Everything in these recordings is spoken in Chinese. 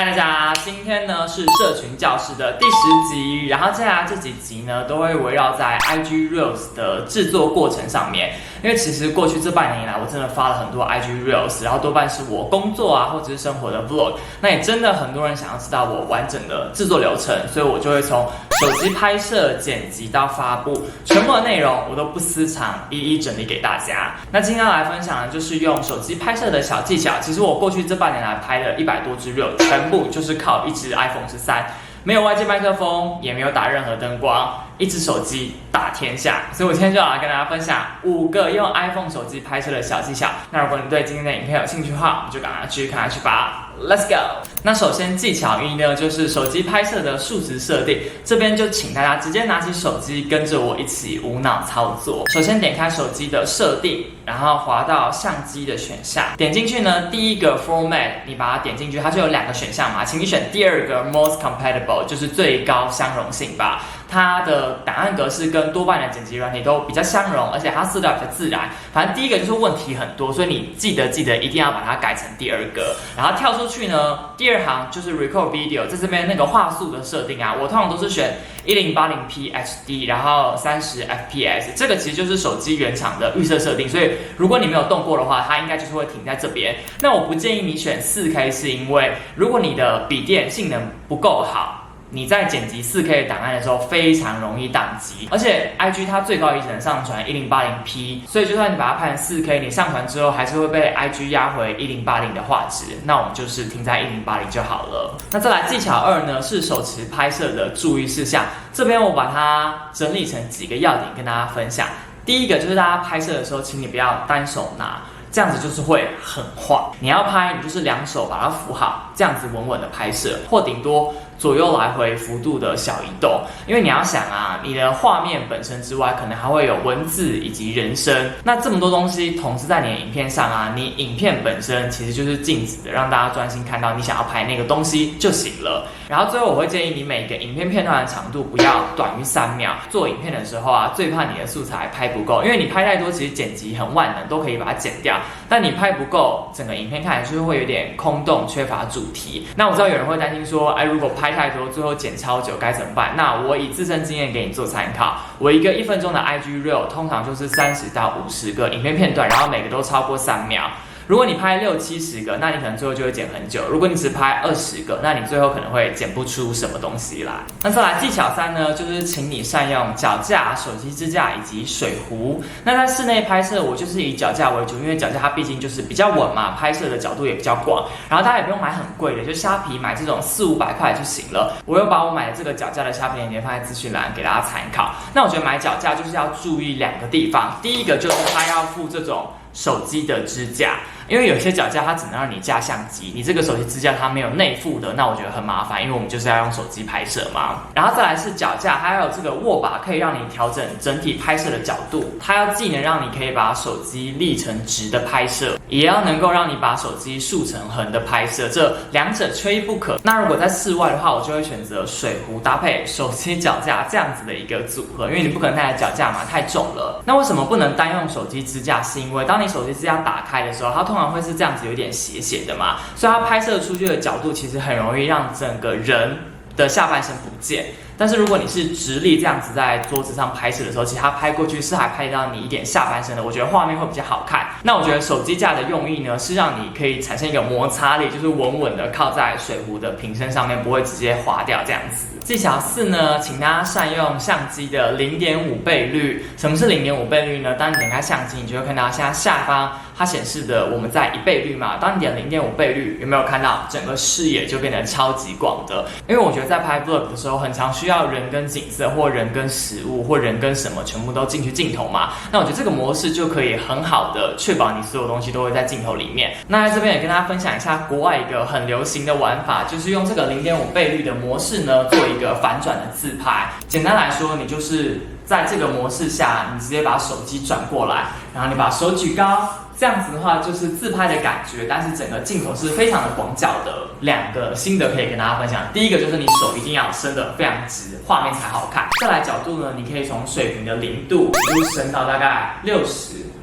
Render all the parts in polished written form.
嗨，大家，今天呢是社群教室的第10集，然后接下来这几集呢都会围绕在 IG Reels 的制作过程上面，因为其实过去这半年以来，我真的发了很多 IG Reels， 然后多半是我工作啊或者是生活的 Vlog， 那也真的很多人想要知道我完整的制作流程，所以我就会从手机拍摄、剪辑到发布，全部的内容我都不私藏，一一整理给大家。那今天要来分享的就是用手机拍摄的小技巧。其实我过去这半年来拍了100多支 Reel， 全部就是靠一支 iPhone 13，没有外接麦克风，也没有打任何灯光，一支手机打天下。所以我今天就要来跟大家分享5个用 iPhone 手机拍摄的小技巧。那如果你对今天的影片有兴趣的话，我们就赶快继续看下去吧。Let's go！ 那首先技巧1呢，就是手机拍摄的数值设定。这边就请大家直接拿起手机，跟着我一起无脑操作。首先点开手机的设定，然后滑到相机的选项，点进去呢，第一个 Format， 你把它点进去，它就有2个选项嘛，请你选第2个 Most Compatible， 就是最高相容性吧。它的档案格式跟多半的剪辑软体都比较相容，而且它色调比较自然。反正第一个就是问题很多，所以你记得一定要把它改成第2个。然后跳出去呢，第2行就是 Record Video， 在这边那个画素的设定啊，我通常都是选 1080p HD， 然后30 fps， 这个其实就是手机原厂的预设设定，所以如果你没有动过的话，它应该就是会停在这边。那我不建议你选 4K， 是因为如果你的笔电性能不够好，你在剪辑 4K 档案的时候非常容易宕机，而且 IG 它最高也只能上传 1080p， 所以就算你把它拍成 4K， 你上传之后还是会被 IG 压回1080的画质，那我们就是停在1080就好了。那再来技巧2呢，是手持拍摄的注意事项，这边我把它整理成几个要点跟大家分享。第一个就是大家拍摄的时候，请你不要单手拿，这样子就是会很晃。你要拍，你就是2手把它扶好，这样子稳稳的拍摄，或顶多左右来回幅度的小移动。因为你要想啊，你的画面本身之外，可能还会有文字以及人声，那这么多东西同时在你的影片上啊，你影片本身其实就是静止的，让大家专心看到你想要拍那个东西就行了。然后最后我会建议你每个影片片段的长度不要短于3秒。做影片的时候啊，最怕你的素材拍不够，因为你拍太多，其实剪辑很万能，都可以把它剪掉。但你拍不够，整个影片看起来就是会有点空洞，缺乏主题。那我知道有人会担心说，如果拍太多，最后剪超久该怎么办？那我以自身经验给你做参考。我一个1分钟的 IG Reel 通常就是30到50个影片片段，然后每个都超过3秒。如果你拍60、70个，那你可能最后就会剪很久。如果你只拍20个，那你最后可能会剪不出什么东西来。那再来技巧3呢，就是请你善用脚架、手机支架以及水壶。那在室内拍摄，我就是以脚架为主，因为脚架它毕竟就是比较稳嘛，拍摄的角度也比较广。然后大家也不用买很贵的，就虾皮买这种400-500块就行了。我又把我买的这个脚架的虾皮链接放在资讯栏给大家参考。那我觉得买脚架就是要注意2个地方，第一个就是它要附这种手机的支架，因为有些脚架它只能让你架相机，你这个手机支架它没有内附的，那我觉得很麻烦，因为我们就是要用手机拍摄嘛。然后再来是脚架，还有这个握把可以让你调整整体拍摄的角度，它要既能让你可以把手机立成直的拍摄，也要能够让你把手机竖成横的拍摄，这2者缺一不可。那如果在室外的话，我就会选择水壶搭配手机脚架这样子的一个组合，因为你不可能带脚架嘛，太重了。那为什么不能单用手机支架？是因为当你手机支架打开的时候，它通常会是这样子有点斜斜的嘛，所以它拍摄出去的角度其实很容易让整个人的下半身不见。但是如果你是直立这样子在桌子上拍摄的时候，其实它拍过去是还拍到你一点下半身的，我觉得画面会比较好看。那我觉得手机架的用意呢，是让你可以产生一个摩擦力，就是稳稳的靠在水壶的瓶身上面，不会直接滑掉这样子。技巧4呢，请大家善用相机的 0.5 倍率。什么是 0.5 倍率呢？当你点开相机，你就会看到现在下方它显示的我们在1倍率嘛。当你点 0.5 倍率，有没有看到整个视野就变得超级广的？因为我觉得在拍 vlog 的时候，很常需要人跟景色，或人跟食物，或人跟什么全部都进去镜头嘛。那我觉得这个模式就可以很好的确保你所有东西都会在镜头里面。那在这边也跟大家分享一下国外一个很流行的玩法，就是用这个 0.5 倍率的模式呢，做一个反转的自拍。简单来说，你就是在这个模式下，你直接把手机转过来，然后你把手举高，这样子的话就是自拍的感觉，但是整个镜头是非常的广角的。2个心得可以跟大家分享，第一个就是你手一定要伸得非常直，画面才好看。再来角度呢，你可以从水平的0度一路伸到大概60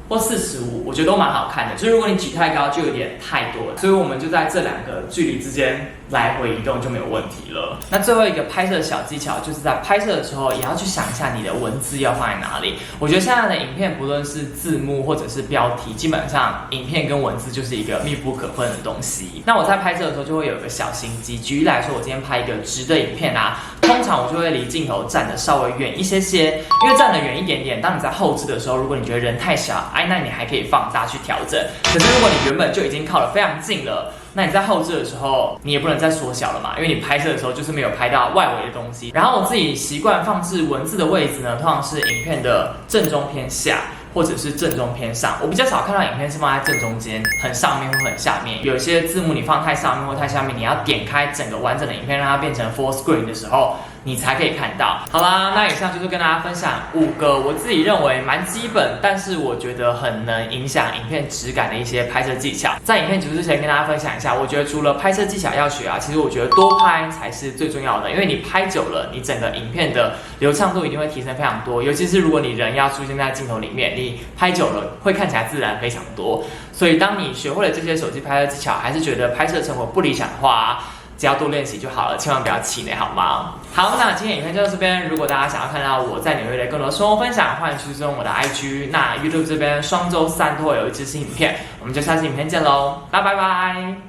或45，我觉得都蛮好看的。就是如果你举太高，就有点太多了，所以我们就在这2个距离之间来回移动就没有问题了。那最后一个拍摄小技巧，就是在拍摄的时候也要去想一下你的文字要放在哪里。我觉得现在的影片不论是字幕或者是标题，基本上影片跟文字就是一个密不可分的东西。那我在拍摄的时候就会有一个小心机，举例来说，我今天拍一个直的影片啊，通常我就会离镜头站得稍微远一些些，因为站得远一点点，当你在后置的时候，如果你觉得人太小，那你还可以放大去调整。可是如果你原本就已经靠得非常近了，那你在后置的时候，你也不能再缩小了嘛，因为你拍摄的时候就是没有拍到外围的东西。然后我自己习惯放置文字的位置呢，通常是影片的正中偏下，或者是正中偏上。我比较少看到影片是放在正中间、很上面或很下面。有些字幕你放太上面或太下面，你要点开整个完整的影片，让它变成 full screen 的时候，你才可以看到。好啦，那以上就是跟大家分享5个我自己认为蛮基本，但是我觉得很能影响影片质感的一些拍摄技巧。在影片结束之前，跟大家分享一下，我觉得除了拍摄技巧要学啊，其实我觉得多拍才是最重要的，因为你拍久了，你整个影片的流畅度一定会提升非常多。尤其是如果你人要出现在镜头里面，你拍久了会看起来自然非常多。所以当你学会了这些手机拍摄技巧，还是觉得拍摄成果不理想的话，只要多练习就好了，千万不要气馁，好吗？好，那今天影片就到这边。如果大家想要看到我在纽约的更多生活分享，欢迎去追踪我的 IG。那 YouTube 这边双周3都会有一支新影片，我们就下期影片见喽，拜拜。